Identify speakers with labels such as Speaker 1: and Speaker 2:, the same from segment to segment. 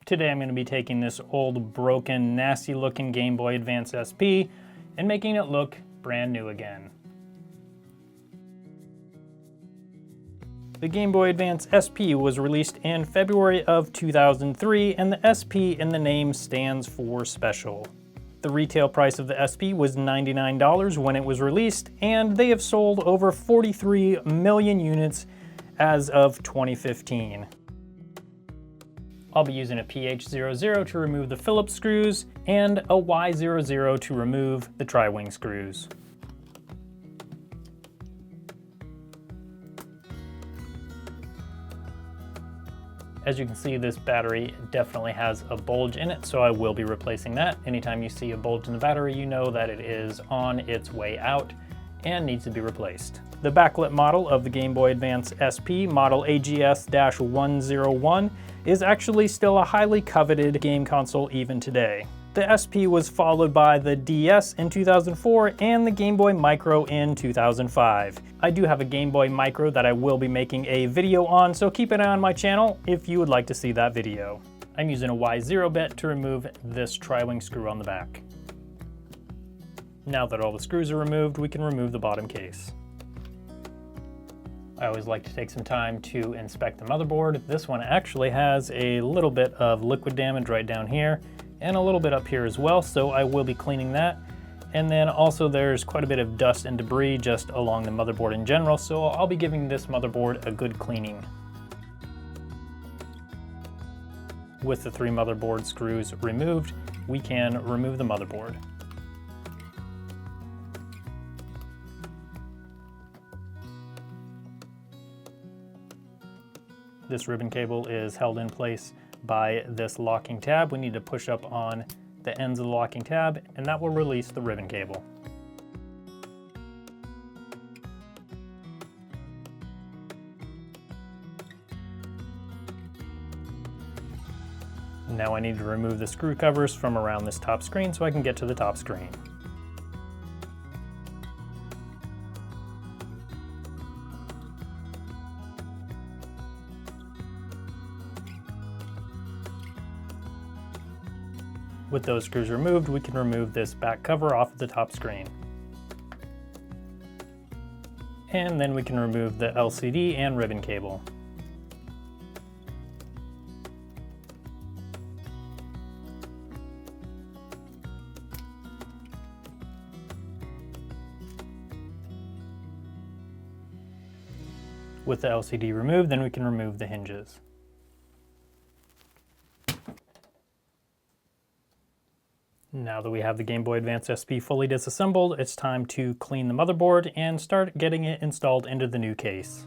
Speaker 1: Today I'm going to be taking this old, broken, nasty looking Game Boy Advance SP and making it look brand new again. The Game Boy Advance SP was released in February of 2003, and the SP in the name stands for special. The retail price of the SP was $99 when it was released, and they have sold over 43 million units as of 2015. I'll be using a PH00 to remove the Phillips screws and a Y00 to remove the tri-wing screws. As you can see, this battery definitely has a bulge in it, so I will be replacing that. Anytime you see a bulge in the battery, you know that it is on its way out and needs to be replaced. The backlit model of the Game Boy Advance SP, model AGS-101, is actually still a highly coveted game console even today. The SP was followed by the DS in 2004 and the Game Boy Micro in 2005. I do have a Game Boy Micro that I will be making a video on, so keep an eye on my channel if you would like to see that video. I'm using a Y0 bit to remove this tri-wing screw on the back. Now that all the screws are removed, we can remove the bottom case. I always like to take some time to inspect the motherboard. This one actually has a little bit of liquid damage right down here and a little bit up here as well, so I will be cleaning that. And then also there's quite a bit of dust and debris just along the motherboard in general, so I'll be giving this motherboard a good cleaning. With the 3 motherboard screws removed, we can remove the motherboard. This ribbon cable is held in place by this locking tab. We need to push up on the ends of the locking tab, and that will release the ribbon cable. Now I need to remove the screw covers from around this top screen so I can get to the top screen. With those screws removed, we can remove this back cover off of the top screen. And then we can remove the LCD and ribbon cable. With the LCD removed, then we can remove the hinges. Now that we have the Game Boy Advance SP fully disassembled, it's time to clean the motherboard and start getting it installed into the new case.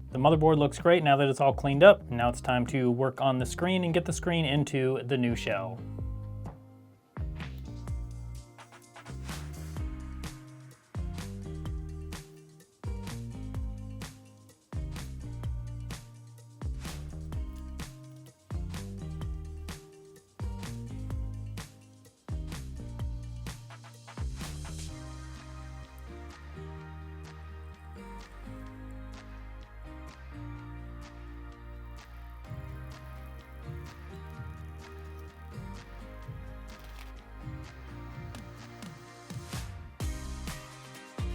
Speaker 1: The motherboard looks great now that it's all cleaned up. Now it's time to work on the screen and get the screen into the new shell.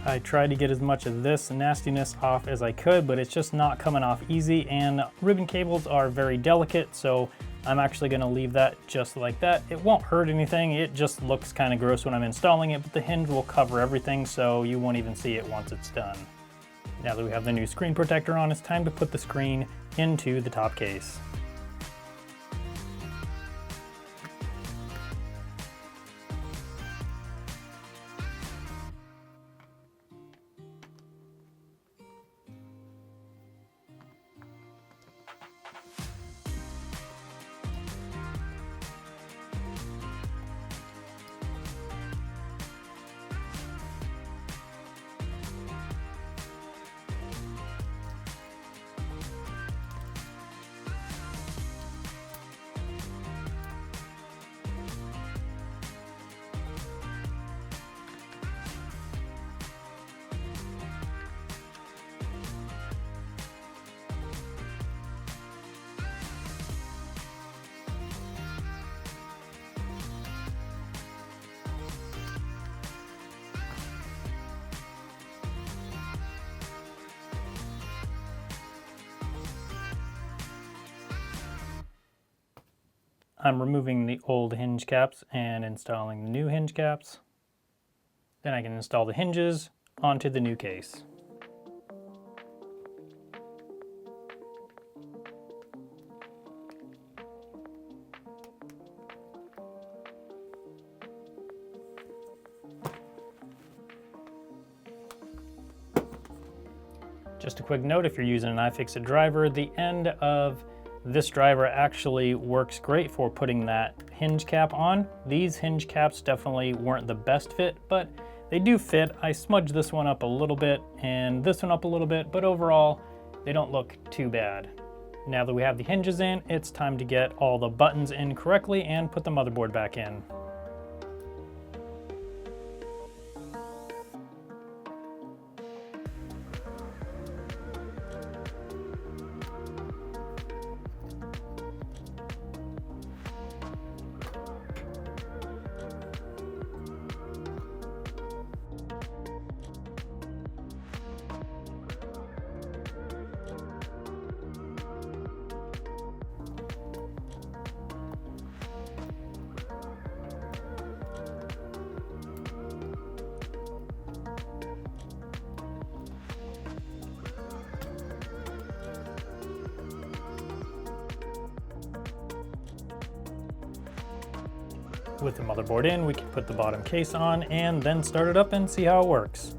Speaker 1: I tried to get as much of this nastiness off as I could, but it's just not coming off easy, and ribbon cables are very delicate, so I'm actually going to leave that just like that. It won't hurt anything, it just looks kind of gross when I'm installing it, but the hinge will cover everything, so you won't even see it once it's done. Now that we have the new screen protector on, it's time to put the screen into the top case. I'm removing the old hinge caps and installing the new hinge caps. Then I can install the hinges onto the new case. Just a quick note, if you're using an iFixit driver, the end of this driver actually works great for putting that hinge cap on. These hinge caps definitely weren't the best fit, but they do fit. I smudged this one up a little bit and this one up a little bit, but overall, they don't look too bad. Now that we have the hinges in, it's time to get all the buttons in correctly and put the motherboard back in. With the motherboard in, we can put the bottom case on and then start it up and see how it works.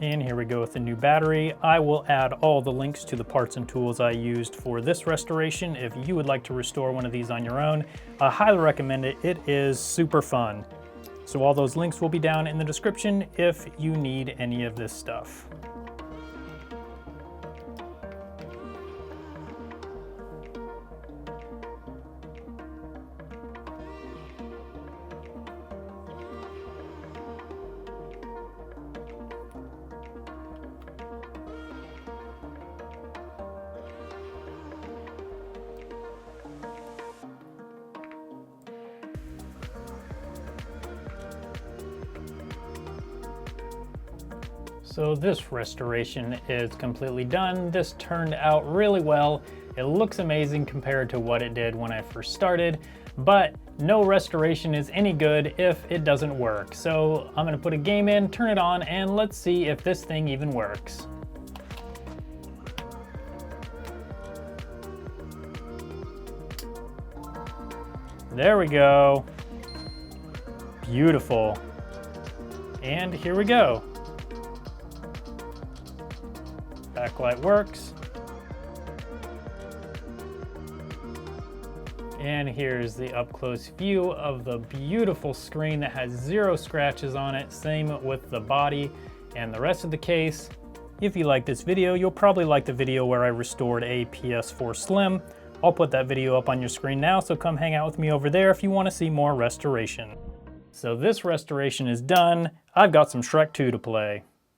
Speaker 1: And here we go with the new battery. I will add all the links to the parts and tools I used for this restoration if you would like to restore one of these on your own. I highly recommend it. It is super fun. So all those links will be down in the description if you need any of this stuff. So this restoration is completely done. This turned out really well. It looks amazing compared to what it did when I first started, but no restoration is any good if it doesn't work. So I'm gonna put a game in, turn it on, and let's see if this thing even works. There we go. Beautiful. And here we go. Backlight works. And here's the up-close view of the beautiful screen that has 0 scratches on it. Same with the body and the rest of the case. If you like this video, you'll probably like the video where I restored a PS4 Slim. I'll put that video up on your screen now, so come hang out with me over there if you want to see more restoration. So this restoration is done. I've got some Shrek 2 to play.